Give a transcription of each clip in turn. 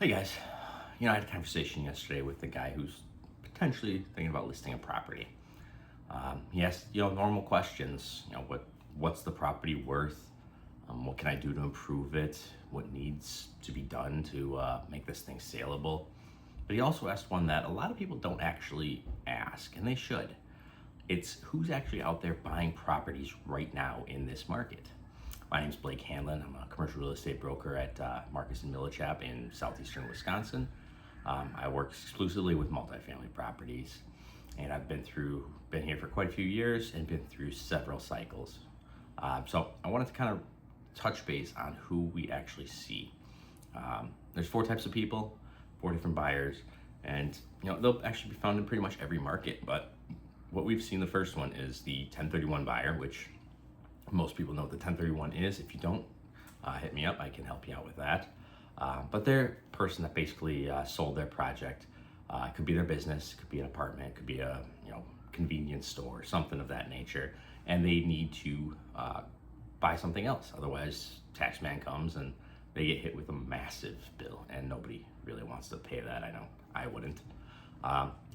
Hey guys, I had a conversation yesterday with the guy who's potentially thinking about listing a property. He asked, normal questions. What's the property worth? What can I do to improve it? What needs to be done to make this thing saleable? But he also asked one that a lot of people don't actually ask, and they should. It's who's actually out there buying properties right now in this market. My name's Blake Hanlon. I'm a commercial real estate broker at Marcus Millichap in southeastern Wisconsin. I work exclusively with multifamily properties, and I've been here for quite a few years and been through several cycles. So I wanted to kind of touch base on who we actually see. There's four types of people, four different buyers, and they'll actually be found in pretty much every market. But what we've seen, the first one is the 1031 buyer, which most people know what the 1031 is. If you don't, hit me up. I can help you out with that. But they're a person that basically sold their project. It could be their business, it could be an apartment, it could be a convenience store, something of that nature, and they need to buy something else. Otherwise, tax man comes and they get hit with a massive bill, and nobody really wants to pay that. I know I wouldn't.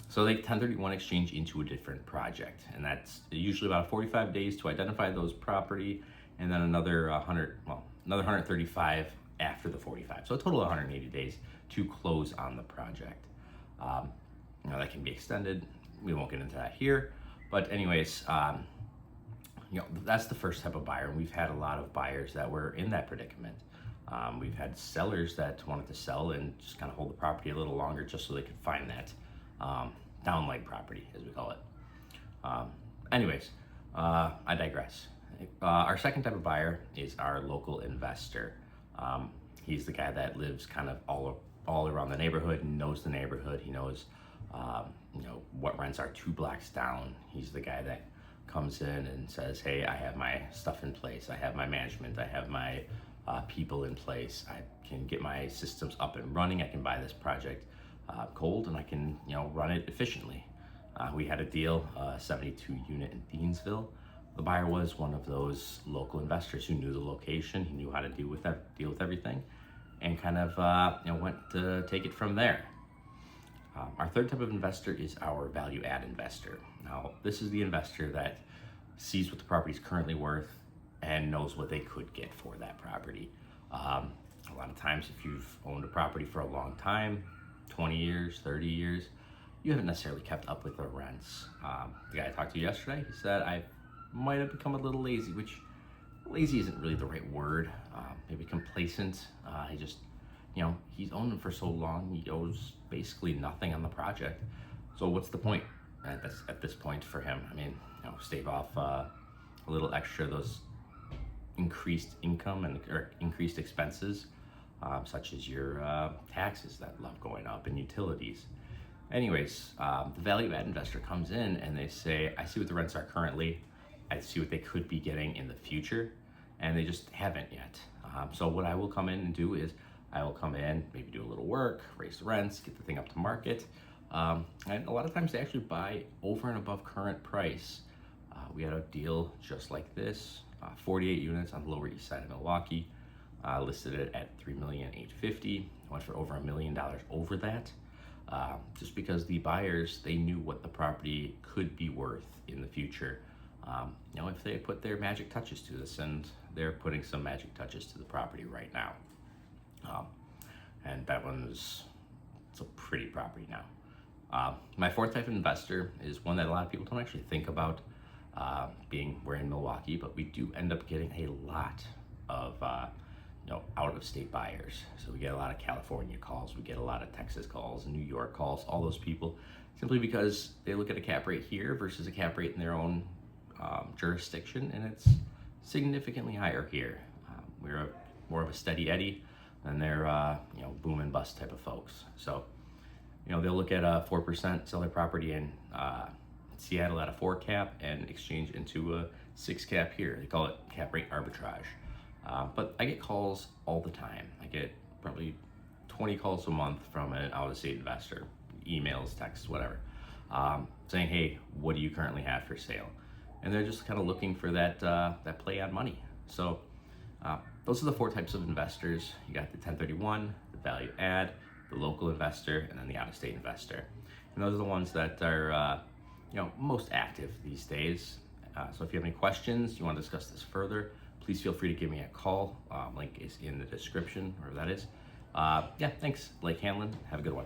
So they 1031 exchange into a different project, and that's usually about 45 days to identify those property, and then another 135 after the 45. So a total of 180 days to close on the project. That can be extended. We won't get into that here, but anyways, that's the first type of buyer. And we've had a lot of buyers that were in that predicament. We've had sellers that wanted to sell and just kind of hold the property a little longer just so they could find that downleg property, as we call it. I digress. Our second type of buyer is our local investor. He's the guy that lives kind of all around the neighborhood and knows the neighborhood. He knows what rents are 2 blocks down. He's the guy that comes in and says, hey, I have my stuff in place, I have my management, I have my people in place, I can get my systems up and running, I can buy this project cold, and I can run it efficiently. We had a deal, 72 unit in Thiensville. The buyer was one of those local investors who knew the location, he knew how to deal with everything, and kind of went to take it from there. Our third type of investor is our value add investor. Now, this is the investor that sees what the property is currently worth and knows what they could get for that property. A lot of times, if you've owned a property for a long time, 20 years, 30 years, you haven't necessarily kept up with the rents. The guy I talked to yesterday, he said, I might have become a little lazy, which lazy isn't really the right word. Maybe complacent. He just, he's owned them for so long, he owes basically nothing on the project. So what's the point at this point for him? I mean, stave off a little extra those increased income or increased expenses, such as your taxes that love going up and utilities. Anyways, the value add investor comes in and they say, I see what the rents are currently, I see what they could be getting in the future, and they just haven't yet. So what I will come in and do is I will come in, maybe do a little work, raise the rents, get the thing up to market. And a lot of times they actually buy over and above current price. We had a deal just like this, 48 units on the Lower East Side of Milwaukee, listed it at $3,850,000. Went for over $1 million over that, just because the buyers, they knew what the property could be worth in the future. If they put their magic touches to this, and they're putting some magic touches to the property right now. And that it's a pretty property now. My fourth type of investor is one that a lot of people don't actually think about, we're in Milwaukee, but we do end up getting a lot of out of state buyers. So we get a lot of California calls, we get a lot of Texas calls, New York calls, all those people, simply because they look at a cap rate here versus a cap rate in their own jurisdiction, and it's significantly higher here. We're more of a steady Eddie than they're boom and bust type of folks. So they'll look at a 4%, sell their property in Seattle at a 4 cap and exchange into a 6 cap here. They call it cap rate arbitrage. But I get calls all the time. I get probably 20 calls a month from an out-of-state investor, emails, texts, whatever, saying, hey, what do you currently have for sale? And they're just kind of looking for that play on money. So those are the four types of investors. You got the 1031, the value add, the local investor, and then the out-of-state investor. And those are the ones that are most active these days. So if you have any questions, you want to discuss this further, please feel free to give me a call. Link is in the description, wherever that is. Yeah, thanks, Blake Hanlon. Have a good one.